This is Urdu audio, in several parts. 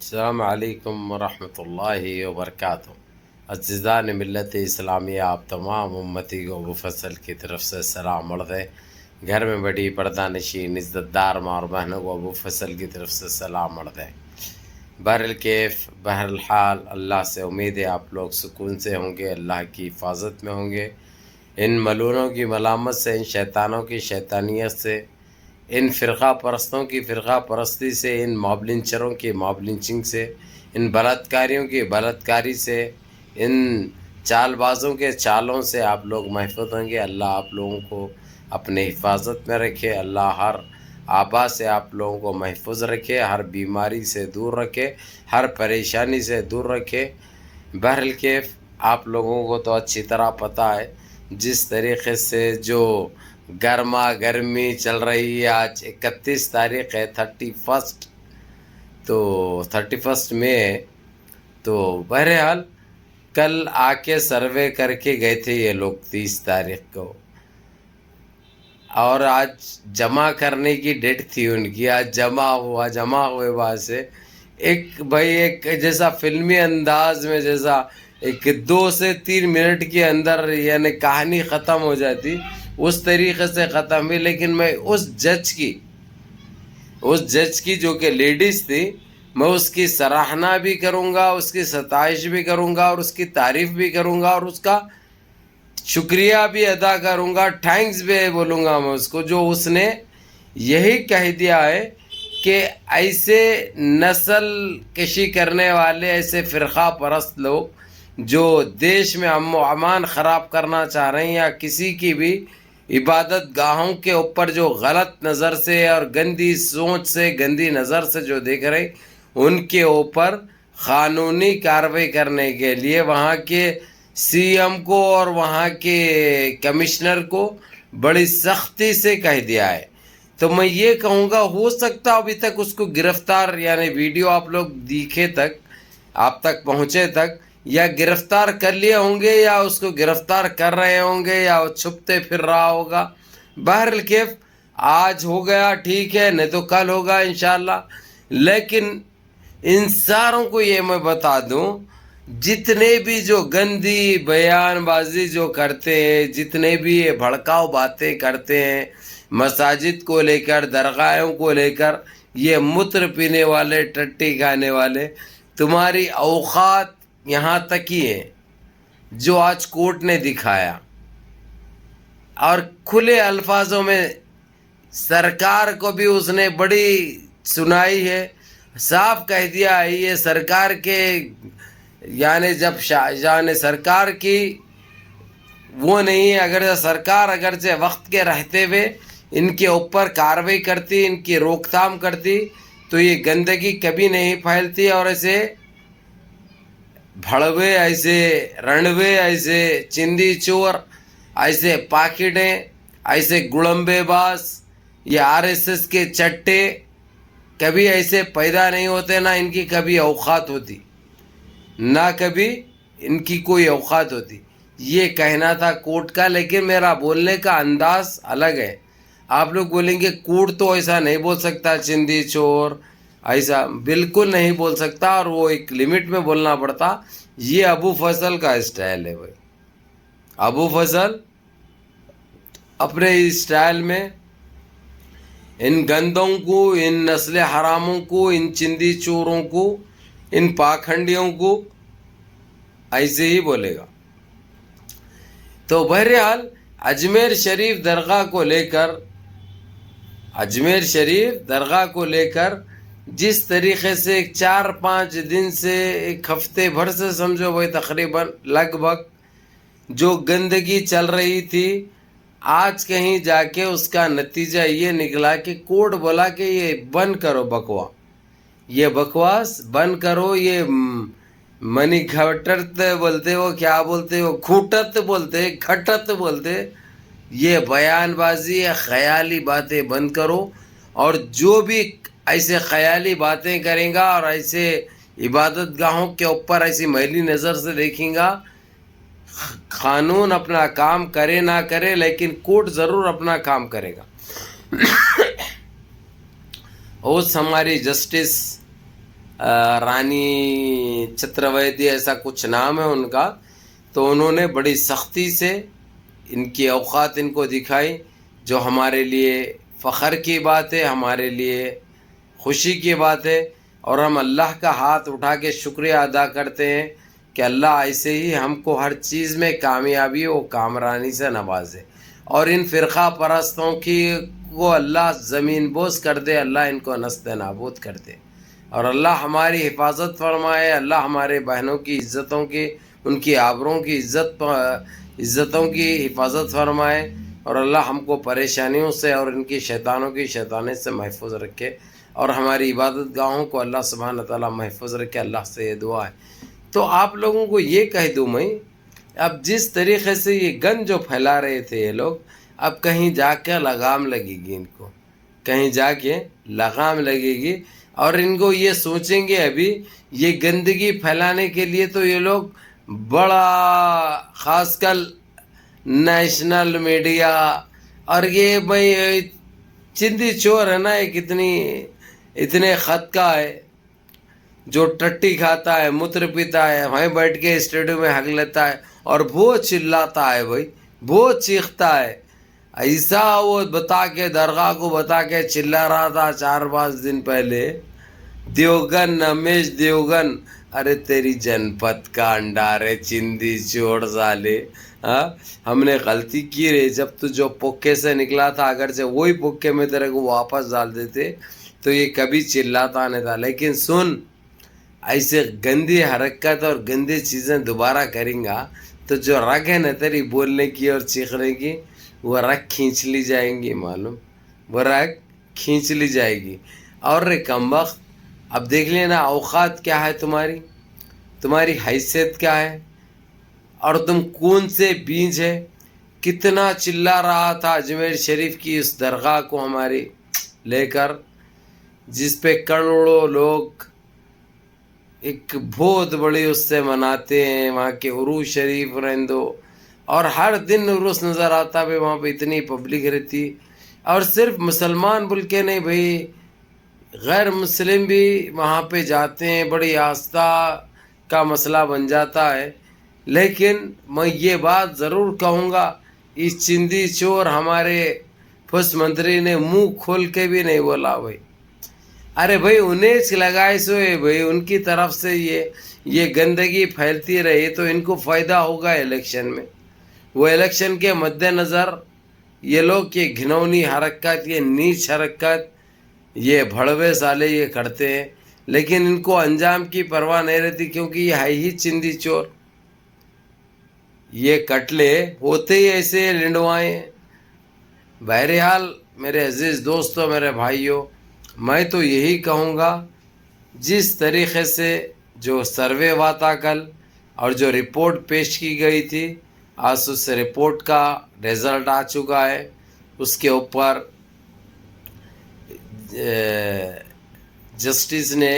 السلام علیکم ورحمۃ اللہ وبرکاتہ۔ عزیزان ملت اسلامیہ، آپ تمام امتی کو ابو فصل کی طرف سے سلام عرض ہے۔ گھر میں بڑی پردہ نشین عزت دار ماں اور بہنوں کو ابو فصل کی طرف سے سلام عرض ہے۔ بہرکیف بہرحال اللہ سے امید ہے آپ لوگ سکون سے ہوں گے، اللہ کی حفاظت میں ہوں گے، ان ملونوں کی ملامت سے، ان شیطانوں کی شیطانیت سے، ان فرقہ پرستوں کی فرقہ پرستی سے، ان ماب لنچروں کی ماب لنچنگ سے، ان بلاتکاریوں کی بلاتکاری سے، ان چال بازوں کے چالوں سے آپ لوگ محفوظ ہوں گے۔ اللہ آپ لوگوں کو اپنے حفاظت میں رکھے، اللہ ہر آبا سے آپ لوگوں کو محفوظ رکھے، ہر بیماری سے دور رکھے، ہر پریشانی سے دور رکھے۔ بہرکیف آپ لوگوں کو تو اچھی طرح پتہ ہے جس طریقے سے جو گرما گرمی چل رہی ہے۔ آج 31 تاریخ ہے، 31 تو 31 میں تو بہرحال کل آ کے سروے کر کے گئے تھے یہ لوگ 30 تاریخ کو، اور آج جمع کرنے کی ڈیٹ تھی ان کی۔ آج جمع ہوئے وہاں سے ایک جیسا فلمی انداز میں، جیسا ایک 2 سے 3 منٹ کے اندر یعنی کہانی ختم ہو جاتی، اس طریقے سے ختم ہوئی۔ لیکن میں اس جج کی جو کہ لیڈیز تھی، میں اس کی سراہنا بھی کروں گا، اس کی ستائش بھی کروں گا، اور اس کی تعریف بھی کروں گا، اور اس کا شکریہ بھی ادا کروں گا، تھینکس بھی بولوں گا میں اس کو، جو اس نے یہی کہہ دیا ہے کہ ایسے نسل کشی کرنے والے، ایسے فرقہ پرست لوگ جو دیش میں امن و امان خراب کرنا چاہ رہے ہیں، یا کسی کی بھی عبادت گاہوں کے اوپر جو غلط نظر سے اور گندی سوچ سے، گندی نظر سے جو دیکھ رہے، ان کے اوپر قانونی کارروائی کرنے کے لیے وہاں کے سی ایم کو اور وہاں کے کمشنر کو بڑی سختی سے کہہ دیا ہے۔ تو میں یہ کہوں گا، ہو سکتا ابھی تک اس کو گرفتار، یعنی ویڈیو آپ لوگ دیکھے تک، آپ تک پہنچے تک، یا گرفتار کر لیے ہوں گے، یا اس کو گرفتار کر رہے ہوں گے، یا وہ چھپتے پھر رہا ہوگا۔ بہرکیف آج ہو گیا، ٹھیک ہے، نہیں تو کل ہوگا انشاءاللہ۔ لیکن ان ساروں کو یہ میں بتا دوں، جتنے بھی جو گندی بیان بازی جو کرتے ہیں، جتنے بھی یہ بھڑکاؤ باتیں کرتے ہیں مساجد کو لے کر، درگاہوں کو لے کر، یہ متر پینے والے، ٹٹی کھانے والے، تمہاری اوقات یہاں تک ہی ہیں جو آج کورٹ نے دکھایا، اور کھلے الفاظوں میں سرکار کو بھی اس نے بڑی سنائی ہے، صاف کہہ دیا ہے یہ سرکار کے، یعنی جب یعنی سرکار کی وہ نہیں ہے، اگر سرکار اگرچہ وقت کے رہتے ہوئے ان کے اوپر کارروائی کرتی، ان کی روک تھام کرتی، تو یہ گندگی کبھی نہیں پھیلتی، اور ایسے بھڑوے، ایسے رنڈوے، ایسے چندی چور، ایسے پاکٹیں، ایسے گڑمبے باز، یہ RSS کے چٹے کبھی ایسے پیدا نہیں ہوتے، نہ ان کی کبھی اوقات ہوتی، نہ کبھی ان کی کوئی اوقات ہوتی۔ یہ کہنا تھا کورٹ کا، لیکن میرا بولنے کا انداز الگ ہے۔ آپ لوگ بولیں گے کورٹ تو ایسا نہیں بول سکتا، چندی چور ایسا بالکل نہیں بول سکتا، اور وہ ایک لمٹ میں بولنا پڑتا۔ یہ ابو فصل کا اسٹائل ہے بھائی۔ ابو فصل اپنے اسٹائل میں ان گندوں کو، ان نسل حراموں کو، ان چندی چوروں کو، ان پاکھنڈیوں کو ایسے ہی بولے گا۔ تو بہرحال اجمیر شریف درگاہ کو لے کر جس طریقے سے 4-5 دن سے، ایک ہفتے بھر سے سمجھو بھائی، تقریباً لگ بھگ جو گندگی چل رہی تھی، آج کہیں جا کے اس کا نتیجہ یہ نکلا کہ کورٹ بولا کہ یہ بند کرو یہ بکواس بند کرو، یہ منی گھٹت بولتے، وہ کیا بولتے، وہ کھوٹت بولتے، گھٹت بولتے، یہ بیان بازی، خیالی باتیں بند کرو، اور جو بھی ایسے خیالی باتیں کریں گا اور ایسے عبادت گاہوں کے اوپر ایسی میلی نظر سے دیکھیں گا، قانون اپنا کام کرے نہ کرے، لیکن کورٹ ضرور اپنا کام کرے گا۔ اس ہماری جسٹس رانی چترویدی ایسا کچھ نام ہے ان کا. تو انہوں نے بڑی سختی سے ان کی اوقات ان کو دکھائی، جو ہمارے لیے فخر کی بات ہے، ہمارے لیے خوشی کی بات ہے. اور ہم اللہ کا ہاتھ اٹھا کے شکریہ ادا کرتے ہیں کہ اللہ ایسے ہی ہم کو ہر چیز میں کامیابی و کامرانی سے نوازے، اور ان فرقہ پرستوں کی کو اللہ زمین بوس کر دے، اللہ ان کو نست نابود کر دے، اور اللہ ہماری حفاظت فرمائے. اللہ ہمارے بہنوں کی عزتوں کی، ان کی آبروں کی عزتوں کی حفاظت فرمائے، اور اللہ ہم کو پریشانیوں سے اور ان کی شیطانوں کی شیطانی سے محفوظ رکھے، اور ہماری عبادت گاہوں کو اللہ سبحانہ تعالیٰ محفوظ رکھے. اللہ سے یہ دعا ہے. تو آپ لوگوں کو یہ کہہ دوں میں، اب جس طریقے سے یہ گند جو پھیلا رہے تھے یہ لوگ، اب کہیں جا کے لگام لگے گی ان کو، کہیں جا کے لگام لگے گی، اور ان کو یہ سوچیں گے ابھی یہ گندگی پھیلانے کے لیے تو یہ لوگ بڑا، خاص کر نیشنل میڈیا، اور یہ بھائی چندی چور ہے نا، ایک اتنے خط کا ہے جو ٹٹی کھاتا ہے، موتر پیتا ہے، وہیں بیٹھ کے اسٹیڈیو میں حق لیتا ہے اور بہت چلاتا ہے بھائی، بہت چیختا ہے. ایسا وہ بتا کے درگاہ کو بتا کے چلا رہا تھا 4-5 دن پہلے، دیوگن امیش دیوگن، ارے تیری جنپت کا انڈا رے چندی چوڑ سالے، ہاں ہم نے غلطی کی رے، جب تو جو پوکے سے نکلا تھا اگر سے وہی پوکے میں تیرے کو واپس ڈال دیتے تو یہ کبھی چلاتا نہیں تھا. لیکن سن، ایسے گندی حرکت اور گندی چیزیں دوبارہ کریں گا تو جو رگ ہے نا تیری بولنے کی اور چیخنے کی، وہ رگ کھینچ لی جائیں گی، معلوم، وہ رگ کھینچ لی جائے گی. اور رے کمبخت، اب دیکھ لینا اوقات کیا ہے تمہاری حیثیت کیا ہے، اور تم کون سے بیج ہے. کتنا چلا رہا تھا اجمیر شریف کی اس درگاہ کو ہماری لے کر، جس پہ کروڑوں لوگ ایک بہت بڑی اس سے مناتے ہیں، وہاں کے عروس شریف رہندو، اور ہر دن عروس نظر آتا ہے وہاں پہ اتنی پبلک رہتی. اور صرف مسلمان بول کے نہیں بھائی، غیر مسلم بھی وہاں پہ جاتے ہیں، بڑی آستھا کا مسئلہ بن جاتا ہے. لیکن میں یہ بات ضرور کہوں گا، اس چندی چور ہمارے پھس منتری نے منہ کھول کے بھی نہیں بولا بھائی. ارے بھائی انہیں لگائے سوئے بھائی، ان کی طرف سے یہ گندگی پھیلتی رہی تو ان کو فائدہ ہوگا الیکشن میں. وہ الیکشن کے مد نظر یہ لوگ یہ گھنونی حرکت، یہ نیچ حرکت، یہ بھڑوے سالے یہ کرتے ہیں، لیکن ان کو انجام کی پرواہ نہیں رہتی، کیونکہ یہ ہے ہی چندی چور. یہ کٹلے ہوتے ہی ایسے لنڈوائے ہیں. بہرحال میرے عزیز دوستوں، میرے بھائیوں، میں تو یہی کہوں گا، جس طریقے سے جو سروے ہوا تھا کل اور جو رپورٹ پیش کی گئی تھی، آج اس رپورٹ کا رزلٹ آ چکا ہے. اس کے اوپر جسٹس نے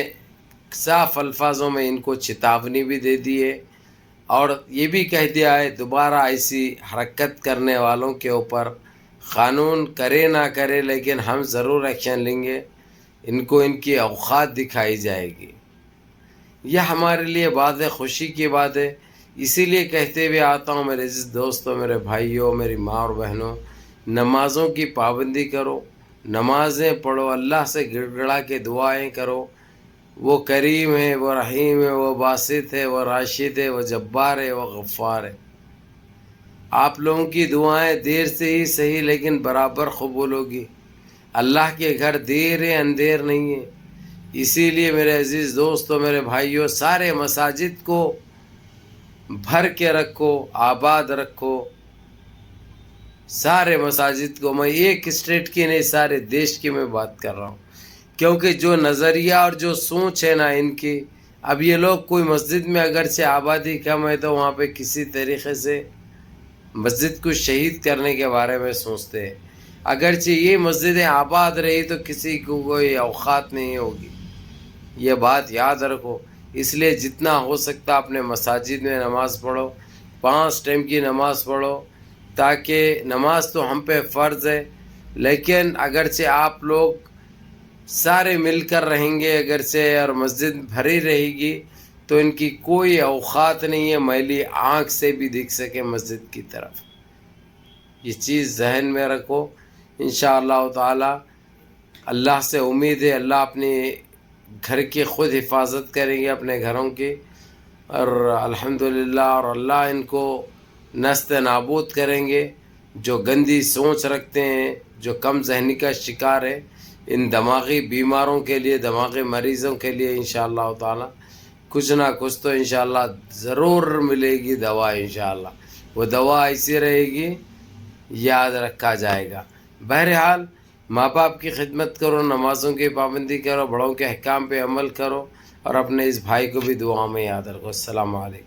صاف الفاظوں میں ان کو چیتاونی بھی دے دی ہے، اور یہ بھی کہہ دیا ہے دوبارہ ایسی حرکت کرنے والوں کے اوپر قانون کرے نہ کرے لیکن ہم ضرور ایکشن لیں گے، ان کو ان کی اوقات دکھائی جائے گی. یہ ہمارے لیے بات ہے، خوشی کی بات ہے. اسی لیے کہتے ہوئے آتا ہوں میرے عزیز دوستوں، میرے بھائیوں، میری ماں اور بہنوں، نمازوں کی پابندی کرو، نمازیں پڑھو، اللہ سے گڑ گڑا کے دعائیں کرو. وہ کریم ہے، وہ رحیم ہے، وہ باسط ہے، وہ راشد ہے، وہ جبار ہے، وہ غفار ہے. آپ لوگوں کی دعائیں دیر سے ہی صحیح لیکن برابر قبول ہوگی. اللہ کے گھر دیر ہے، اندھیر نہیں ہے. اسی لیے میرے عزیز دوستوں، میرے بھائیوں، سارے مساجد کو بھر کے رکھو، آباد رکھو. سارے مساجد کو، میں ایک اسٹیٹ کی نہیں، سارے دیش کی میں بات کر رہا ہوں، کیونکہ جو نظریہ اور جو سوچ ہے نا ان کی، اب یہ لوگ کوئی مسجد میں اگرچہ آبادی کم ہے تو وہاں پہ کسی طریقے سے مسجد کو شہید کرنے کے بارے میں سوچتے ہیں. اگرچہ یہ مسجدیں آباد رہی تو کسی کو کوئی اوقات نہیں ہوگی، یہ بات یاد رکھو. اس لیے جتنا ہو سکتا اپنے مساجد میں نماز پڑھو، 5 ٹائم کی نماز پڑھو، تاکہ نماز تو ہم پہ فرض ہے، لیکن اگرچہ آپ لوگ سارے مل کر رہیں گے اگر سے اور مسجد بھری رہے گی تو ان کی کوئی اوقات نہیں ہے میلی آنکھ سے بھی دیکھ سکے مسجد کی طرف. یہ چیز ذہن میں رکھو. انشاءاللہ تعالی اللہ سے امید ہے اللہ اپنے گھر کی خود حفاظت کریں گے اپنے گھروں کی، اور الحمدللہ اور اللہ ان کو نست نابود کریں گے. جو گندی سوچ رکھتے ہیں، جو کم ذہنی کا شکار ہے، ان دماغی بیماروں کے لیے، دماغی مریضوں کے لیے انشاءاللہ تعالی کچھ نہ کچھ تو انشاءاللہ ضرور ملے گی دوا. انشاءاللہ وہ دوا ایسی رہے گی، یاد رکھا جائے گا. بہرحال ماں باپ کی خدمت کرو، نمازوں کی پابندی کرو، بڑوں کے احکام پہ عمل کرو، اور اپنے اس بھائی کو بھی دعا میں یاد رکھو. السلام علیکم.